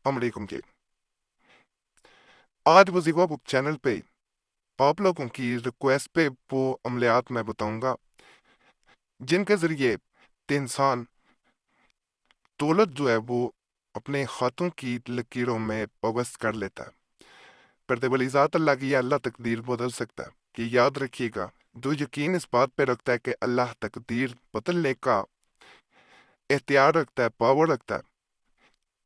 علیکم جی۔ آج وظیفہ بک چینل پہ آپ لوگوں کی ریکویسٹ پہ وہ عملیات میں بتاؤں گا جن کے ذریعے انسان دولت جو ہے وہ اپنے ہاتھوں کی لکیروں میں پوست کر لیتا ہے۔ پردے والی ذات اللہ کی، یا اللہ تقدیر بدل سکتا ہے، کہ یاد رکھیے گا جو یقین اس بات پہ رکھتا ہے کہ اللہ تقدیر بدلنے کا اختیار رکھتا ہے، پاور رکھتا ہے،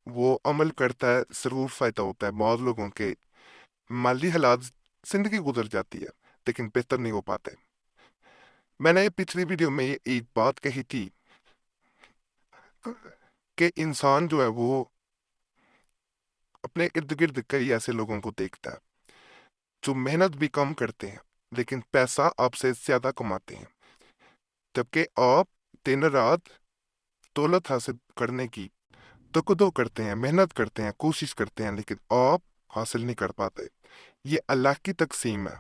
وہ عمل کرتا ہے، ضرور فائدہ ہوتا ہے۔ بعض لوگوں کے مالی حالات زندگی گزر جاتی ہے لیکن بہتر نہیں ہو پاتے۔ میں نے پچھلی ویڈیو میں ایک بات کہی تھی کہ انسان جو ہے وہ اپنے ارد گرد کئی ایسے لوگوں کو دیکھتا ہے جو محنت بھی کم کرتے ہیں لیکن پیسہ آپ سے زیادہ کماتے ہیں، جبکہ آپ دن رات دولت حاصل کرنے کی تکدو کرتے ہیں، محنت کرتے ہیں، کوشش کرتے ہیں، لیکن آپ حاصل نہیں کر پاتے۔ یہ اللہ کی تقسیم ہے۔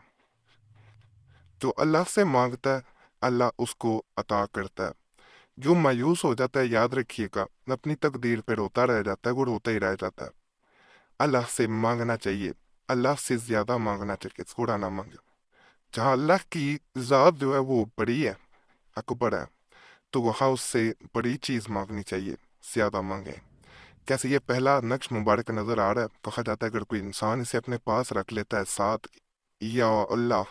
جو اللہ سے مانگتا ہے اللہ اس کو عطا کرتا ہے۔ جو مایوس ہو جاتا ہے، یاد رکھیے گا، اپنی تقدیر پہ روتا رہ جاتا ہے، وہ روتا ہی رہ جاتا ہے۔ اللہ سے مانگنا چاہیے، اللہ سے زیادہ مانگنا چاہیے، تھوڑا نہ مانگے۔ جہاں اللہ کی ذات جو ہے وہ بڑی ہے، اکبر ہے، تو وہاں اس سے بڑی چیز مانگنی چاہیے، زیادہ مانگیں۔ کیسے یہ پہلا نقش مبارک نظر آ رہا ہے؟ کہا جاتا ہے اگر کوئی انسان اسے اپنے پاس رکھ لیتا ہے ساتھ یا اللہ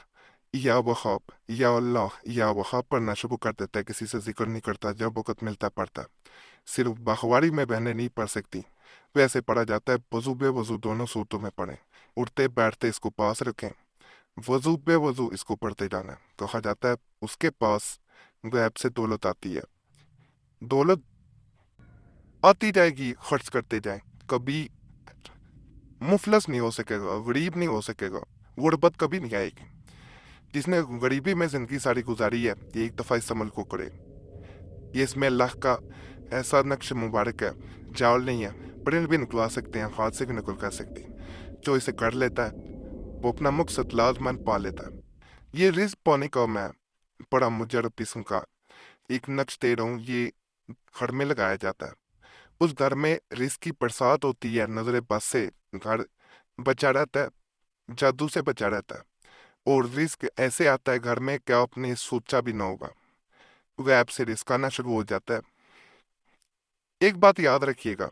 یا وہاب یا اللہ یا وہاب پڑھنا شروع کر دیتا ہے، کسی سے ذکر نہیں کرتا، جب وقت ملتا پڑھتا ہے، صرف باخواری میں بہنیں نہیں پڑھ سکتی، ویسے پڑھا جاتا ہے وضو بے وضو دونوں صورتوں میں پڑھیں، اٹھتے بیٹھتے اس کو پاس رکھیں، وضو بے وضو اس کو پڑھتے جانا ہے۔ کہا جاتا ہے اس کے پاس غیب سے دولت آتی ہے، دولت آتی جائے گی، خرچ کرتے جائیں، کبھی مفلس نہیں ہو سکے گا، غریب نہیں ہو سکے گا، غربت کبھی نہیں آئے گی۔ جس نے غریبی میں زندگی ساری گزاری ہے، یہ ایک دفعہ اس عمل کو کرے۔ یہ اس میں اللہ کا ایسا نقش مبارک ہے، جال نہیں ہے، پرند بھی نکلوا سکتے ہیں، ہاتھ سے بھی نکل کر سکتے ہیں۔ جو اسے کر لیتا ہے وہ اپنا مقصد لازمن پا لیتا ہے۔ یہ رزق پانے کا میں بڑا مجرب قسم کا ایک نقش دے رہا ہوں، یہ گھر میں لگایا جاتا ہے۔ اس گھر میں رزق کی برسات ہوتی ہے، نظر بس سے گھر بچا رہتا ہے، جادو سے بچا رہتا ہے، اور رزق ایسے آتا ہے گھر میں کہ آپ نے سوچا بھی نہ ہوگا، غیب سے رزق آنا شروع ہو جاتا ہے۔ ایک بات یاد رکھیے گا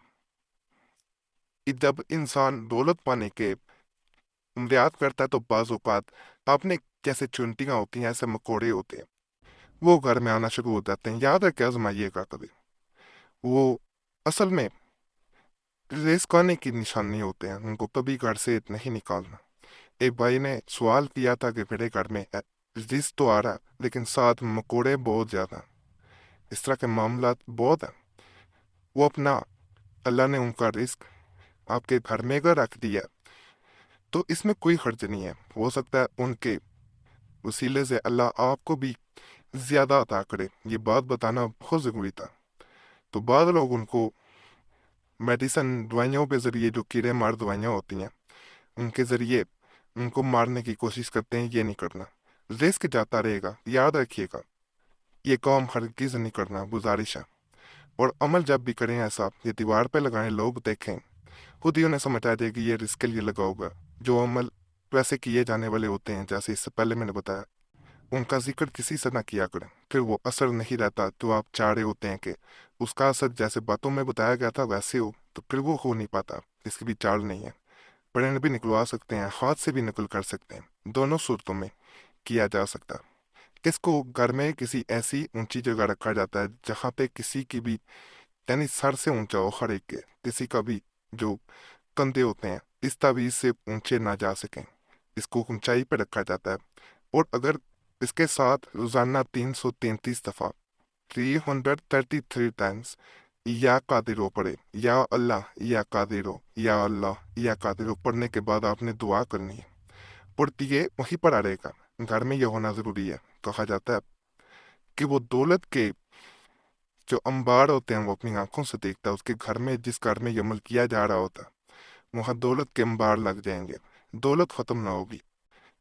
کہ جب انسان دولت پانے کے عملیات کرتا ہے تو بعض اوقات آپ نے جیسے چونٹیاں ہوتی ہیں، ایسے مکوڑے ہوتے ہیں، وہ گھر میں آنا شروع ہو جاتے ہیں۔ یاد رکھے، آزمائیے گا کبھی، وہ اصل میں رزق آنے کی نشانی ہوتے ہیں، ان کو کبھی گھر سے نہیں نکالنا۔ ایک بھائی نے سوال کیا تھا کہ میرے گھر میں رزق تو آ رہا ہے لیکن ساتھ مکوڑے بہت زیادہ ہیں، اس طرح کے معاملات بہت ہیں۔ وہ اپنا اللہ نے ان کا رزق آپ کے گھر میں اگر رکھ دیا تو اس میں کوئی خرچ نہیں ہے، ہو سکتا ہے ان کے وسیلے سے اللہ آپ کو بھی زیادہ عطا کرے۔ یہ بات بتانا بہت ضروری تھا۔ تو بعض لوگ ان کو میڈیسن دوائیوں کے ذریعے، جو کیڑے مار دوائیاں ہوتی ہیں، ان کے ذریعے ان کو مارنے کی کوشش کرتے ہیں۔ یہ نہیں کرنا، رزق جاتا رہے گا، یاد رکھیے گا، یہ کام ہرگز نہیں کرنا، گزارش ہے۔ اور عمل جب بھی کریں ایسا، یہ دیوار پہ لگائیں، لوگ دیکھیں، خود ہی انہیں سمجھ آ جائے گی یہ رزق کے لیے لگا ہوگا۔ جو عمل ویسے کیے جانے والے ہوتے ہیں، جیسے اس سے پہلے میں نے بتایا، ان کا ذکر کسی سے نہ کیا کریں، پھر وہ اثر نہیں رہتا جو آپ چاہ رہے ہوتے ہیں کہ اس کا اثر جیسے باتوں میں بتایا گیا تھا ویسے ہو، تو پھر وہ ہو نہیں پاتا، اس کی بھی چال نہیں ہے۔ پڑھنے بھی نکلوا سکتے ہیں، ہاتھ سے بھی نقل کر سکتے ہیں، دونوں صورتوں میں کیا جا سکتا ہے۔ کس کو گھر میں کسی ایسی اونچی جگہ رکھا جاتا ہے جہاں پہ کسی کی بھی، یعنی سر سے اونچا ہو ہر ایک کے، کسی کا بھی جو کندھے ہوتے ہیں اس تعویذ سے اونچے نہ جا سکیں، اس کو اونچائی پہ رکھا جاتا ہے۔ اور اگر اس کے ساتھ روزانہ 333 دفعہ 333 ٹائمز یا قادرو پڑھے، یا اللہ یا قادرو یا اللہ یا قادرو پڑھنے کے بعد آپ نے دعا کرنی ہے، پڑھتی ہے وہیں پڑھا رہے گا۔ گھر میں یہ ہونا ضروری ہے۔ کہا جاتا ہے کہ وہ دولت کے جو انبار ہوتے ہیں وہ اپنی آنکھوں سے دیکھتا ہے، اس کے گھر میں، جس گھر میں یہ عمل کیا جا رہا ہوتا ہے، وہاں دولت کے انبار لگ جائیں گے، دولت ختم نہ ہوگی،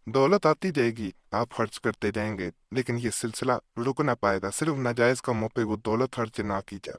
دولت آتی جائے گی، آپ خرچ کرتے جائیں گے، لیکن یہ سلسلہ رک نہ پائے گا۔ صرف ناجائز کاموں پہ وہ دولت خرچ نہ کی جائے،